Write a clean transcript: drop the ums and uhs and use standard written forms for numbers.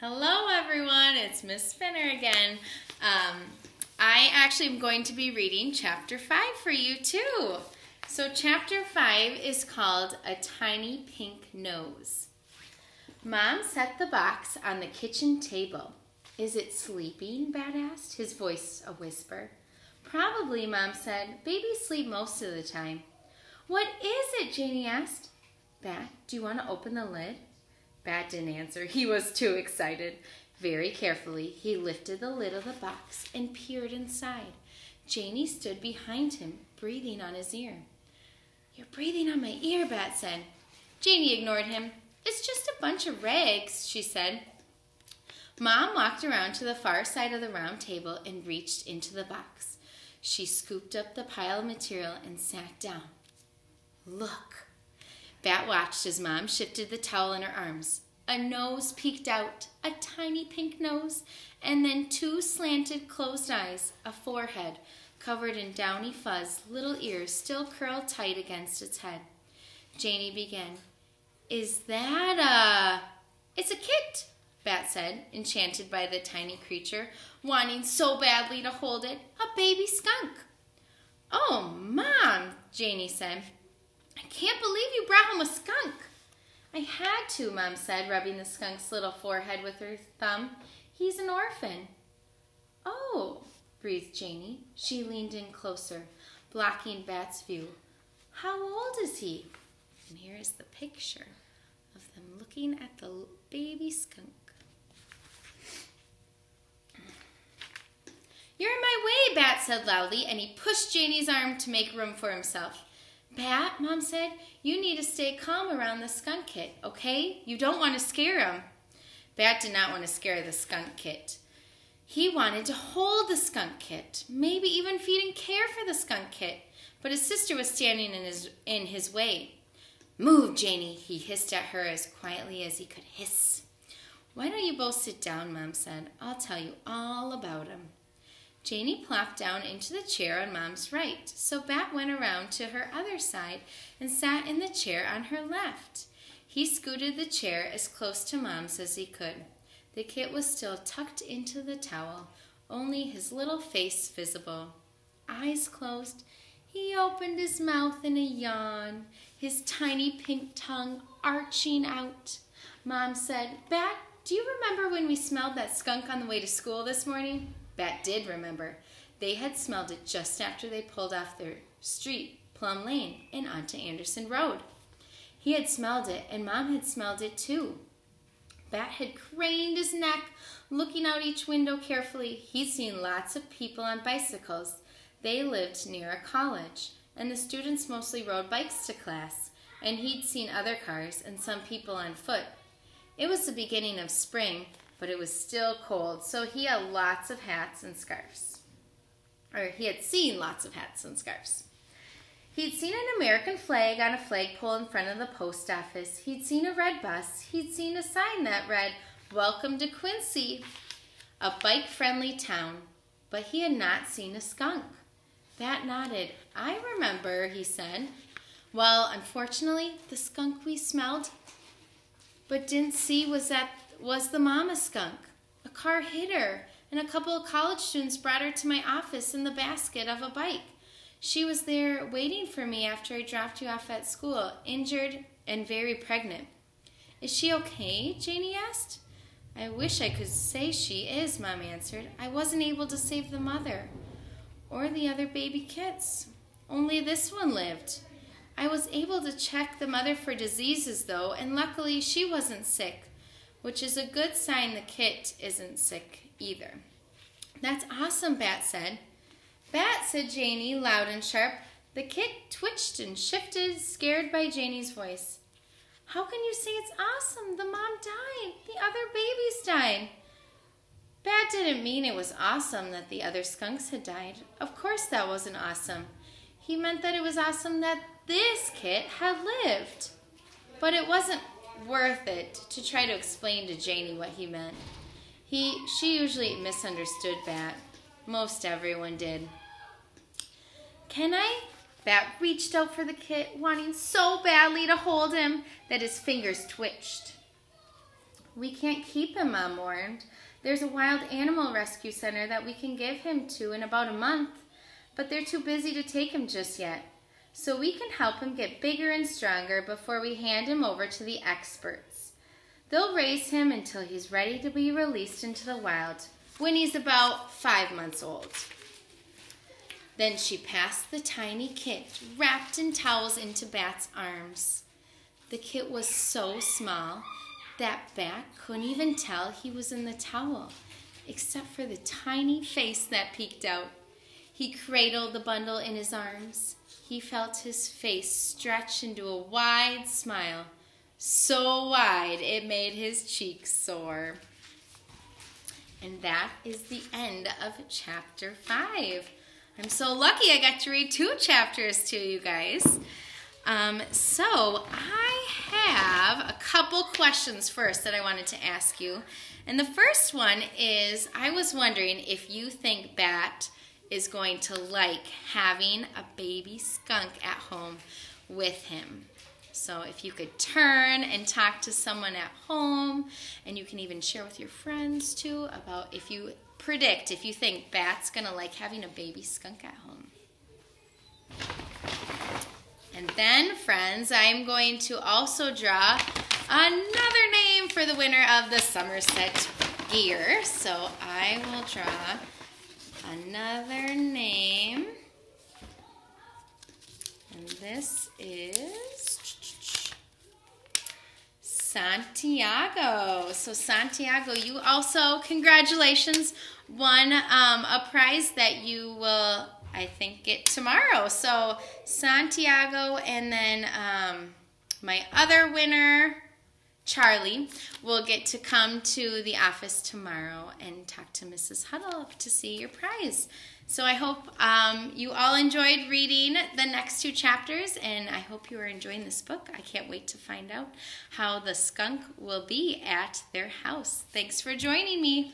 Hello everyone, it's Miss Spinner again. I actually am going to be reading chapter 5 for you too. So chapter 5 is called A Tiny Pink Nose. Mom set the box on the kitchen table. Is it sleeping? Bat asked, his voice a whisper. Probably, Mom said. Babies sleep most of the time. What is it? Janie asked. Bat, do you want to open the lid? Bat didn't answer. He was too excited. Very carefully, he lifted the lid of the box and peered inside. Janie stood behind him, breathing on his ear. You're breathing on my ear, Bat said. Janie ignored him. It's just a bunch of rags, she said. Mom walked around to the far side of the round table and reached into the box. She scooped up the pile of material and sat down. Look. Bat watched as Mom shifted the towel in her arms. A nose peeked out, a tiny pink nose, and then two slanted closed eyes, a forehead covered in downy fuzz, little ears still curled tight against its head. Janie began, Is that It's a kit, Bat said, enchanted by the tiny creature, wanting so badly to hold it, a baby skunk. Oh, Mom, Janie said. I can't believe you brought home a skunk. I had to, Mom said, rubbing the skunk's little forehead with her thumb. He's an orphan. Oh, breathed Janie. She leaned in closer, blocking Bat's view. How old is he? And here is the picture of them looking at the baby skunk. You're in my way, Bat said loudly, and he pushed Janie's arm to make room for himself. Bat, Mom said, you need to stay calm around the skunk kit, okay? You don't want to scare him. Bat did not want to scare the skunk kit. He wanted to hold the skunk kit, maybe even feed and care for the skunk kit, but his sister was standing in his way. Move, Janie, he hissed at her as quietly as he could hiss. Why don't you both sit down, Mom said. I'll tell you all about him. Janie plopped down into the chair on Mom's right, so Bat went around to her other side and sat in the chair on her left. He scooted the chair as close to Mom's as he could. The kit was still tucked into the towel, only his little face visible. Eyes closed, he opened his mouth in a yawn, his tiny pink tongue arching out. Mom said, Bat, do you remember when we smelled that skunk on the way to school this morning? Bat did remember. They had smelled it just after they pulled off their street, Plum Lane, and onto Anderson Road. He had smelled it, and Mom had smelled it too. Bat had craned his neck, looking out each window carefully. He'd seen lots of people on bicycles. They lived near a college, and the students mostly rode bikes to class, and he'd seen other cars and some people on foot. It was the beginning of spring, but it was still cold, so he had lots of hats and scarves. Or he had seen lots of hats and scarves. He'd seen an American flag on a flagpole in front of the post office. He'd seen a red bus. He'd seen a sign that read, Welcome to Quincy, a bike-friendly town. But he had not seen a skunk. Bat nodded. I remember, he said. Well, unfortunately, the skunk we smelled but didn't see was the mama skunk. A car hit her, and a couple of college students brought her to my office in the basket of a bike. She was there waiting for me after I dropped you off at school, injured and very pregnant. Is she okay? Janie asked. I wish I could say she is, Mom answered. I wasn't able to save the mother or the other baby kits. Only this one lived. I was able to check the mother for diseases, though, and luckily she wasn't sick, which is a good sign the kit isn't sick either. That's awesome, Bat said. Bat, said Janie, loud and sharp. The kit twitched and shifted, scared by Janie's voice. How can you say it's awesome? The mom died. The other babies died. Bat didn't mean it was awesome that the other skunks had died. Of course that wasn't awesome. He meant that it was awesome that this kit had lived. But it wasn't worth it to try to explain to Janie what he meant. She usually misunderstood Bat. Most everyone did. Can I? Bat reached out for the kit, wanting so badly to hold him that his fingers twitched. We can't keep him, Mom warned. There's a wild animal rescue center that we can give him to in about a month, but they're too busy to take him just yet. So we can help him get bigger and stronger before we hand him over to the experts. They'll raise him until he's ready to be released into the wild, when he's about 5 months old. Then she passed the tiny kit, wrapped in towels, into Bat's arms. The kit was so small that Bat couldn't even tell he was in the towel, except for the tiny face that peeked out. He cradled the bundle in his arms. He felt his face stretch into a wide smile, so wide it made his cheeks sore. And that is the end of chapter 5. I'm so lucky I got to read 2 chapters to you guys. So I have a couple questions first that I wanted to ask you. And the first one is, I was wondering if you think Bat is going to like having a baby skunk at home with him. So if you could turn and talk to someone at home, and you can even share with your friends too about if you predict, if you think Bat's gonna like having a baby skunk at home. And then, friends, I'm going to also draw another name for the winner of the Somerset gear. So I will draw another name. And this is Santiago. So Santiago, you also, congratulations, won a prize that you will, I think, get tomorrow. So Santiago, and then my other winner, Charlie, will get to come to the office tomorrow and talk to Mrs. Huddle to see your prize. So I hope you all enjoyed reading the next 2 chapters, and I hope you are enjoying this book. I can't wait to find out how the skunk will be at their house. Thanks for joining me.